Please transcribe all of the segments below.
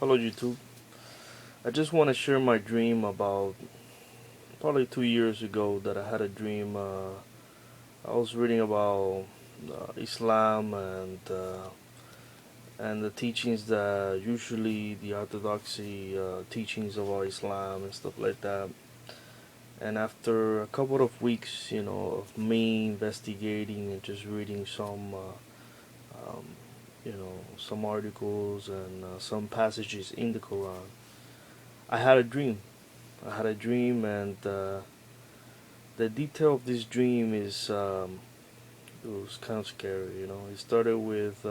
Hello YouTube. I just want to share my dream about probably 2 years ago that I had a dream. I was reading about Islam and the teachings that usually the orthodoxy teachings about Islam and stuff like that. And after a couple of weeks, of me investigating and just reading um, some articles and some passages in the Quran, I had a dream. I had a dream, and the detail of this dream is it was kind of scary. It started with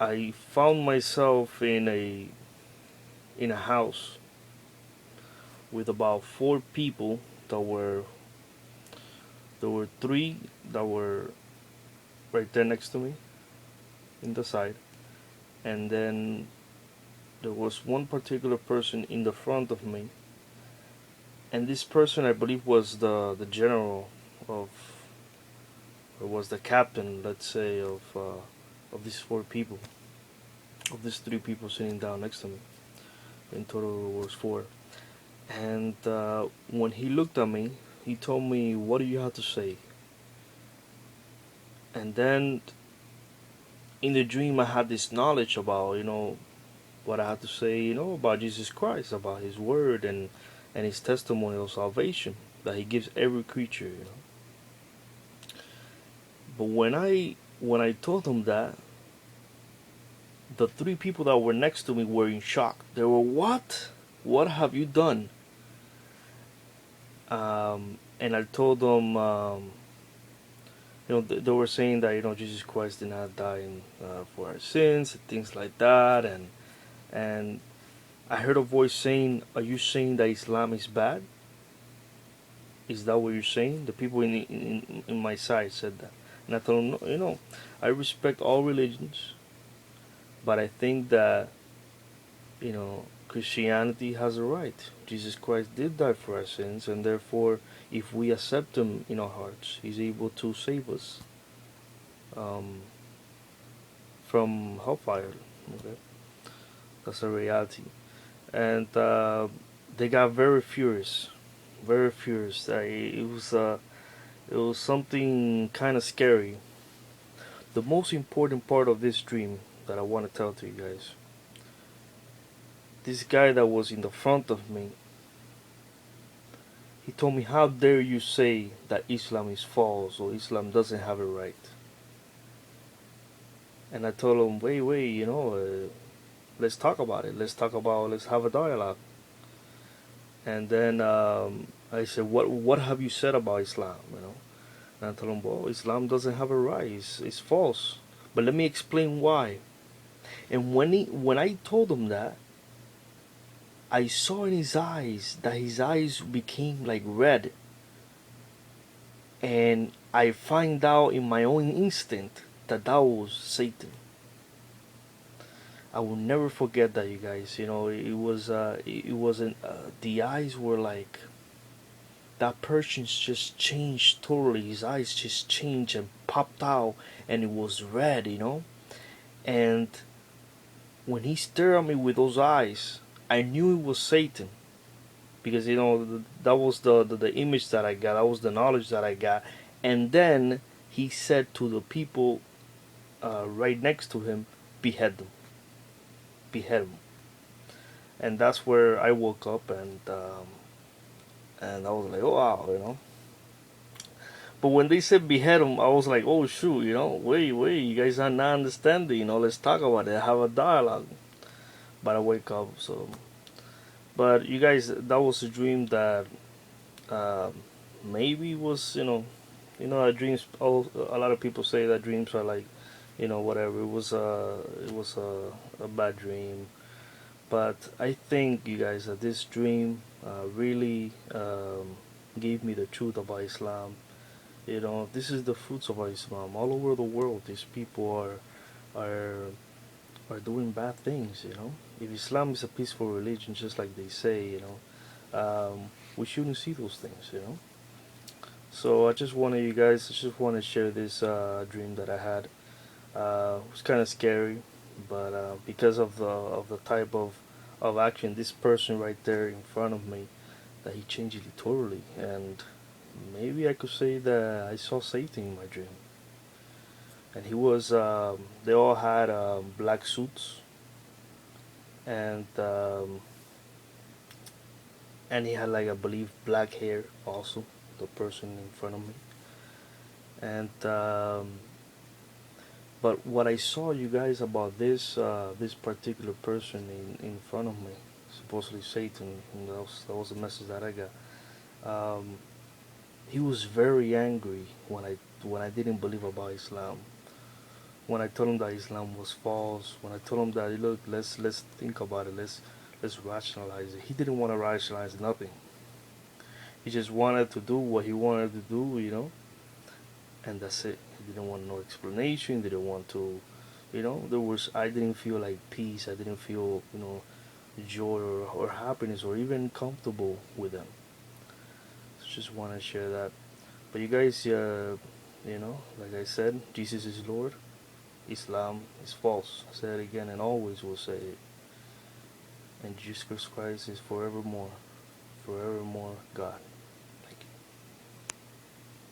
I found myself in a house with about four people. That were there were three that were right there next to me in the side, and then there was one particular person in the front of me, and this person I believe was the general of or was the captain, let's say, of these four people, of these three people sitting down next to me. In total, there was four. And when he looked at me, he told me, "What do you have to say?" And then in the dream, I had this knowledge about, what I had to say, about Jesus Christ, about His Word and His testimony of salvation that He gives every creature. But when I told him that, the three people that were next to me were in shock. They were, "What? What have you done?" And I told them, they were saying that Jesus Christ did not die for our sins and things like that, and I heard a voice saying, "Are you saying that Islam is bad? Is that what you're saying?" The people in my side said that, and I told them, "No, I respect all religions, but I think that Christianity has a right. Jesus Christ did die for our sins, and therefore, if we accept Him in our hearts, He's able to save us um, from hellfire." Okay, that's a reality. And they got very furious, very furious. It was something kind of scary. The most important part of this dream that I want to tell to you guys. This guy that was in the front of me, he told me, "How dare you say that Islam is false or Islam doesn't have a right?" And I told him, "Wait, let's talk about it. Let's have a dialogue." And then I said, "What have you said about Islam?" And I told him, "Well, Islam doesn't have a right. It's false. But let me explain why." And when I told him that, I saw in his eyes that his eyes became like red, and I find out in my own instinct that that was Satan. I will never forget that, you guys. It wasn't. The eyes were like that person's just changed totally. His eyes just changed and popped out, and it was red. And when he stared at me with those eyes, I knew it was Satan because that was the image that I got. That was the knowledge that I got. And then he said to the people right next to him, "Behead them, behead them." And that's where I woke up, and I was like, "Oh wow." But when they said behead him, I was like, "Oh shoot. Wait, you guys are not understanding. Let's talk about it. Have a dialogue." But I wake up, so. But you guys, that was a dream that uh, maybe was, dreams. A lot of people say that dreams are like, whatever. It was a bad dream. But I think, you guys, that this dream really gave me the truth about Islam. This is the fruits of Islam. All over the world, these people are are doing bad things. If Islam is a peaceful religion, just like they say, we shouldn't see those things. So I just want to share this dream that I had. It was kind of scary. but because of the type of action, this person right there in front of me, that he changed it totally, and maybe I could say that I saw Satan in my dream. And he was, they all had black suits, and and he had like, I believe, black hair also, the person in front of me. And but what I saw, you guys, about this particular person in front of me, supposedly Satan, and that was the message that I got. Um, he was very angry when I didn't believe about Islam. When I told him that Islam was false, when I told him that, look, let's think about it, let's rationalize it. He didn't want to rationalize nothing. He just wanted to do what he wanted to do, and that's it. He didn't want no explanation. Didn't want to, There was, I didn't feel like peace. I didn't feel, joy or happiness or even comfortable with them. So just want to share that. But you guys, like I said, Jesus is Lord. Islam is false. I say it again and always will say it. And Jesus Christ is forevermore God.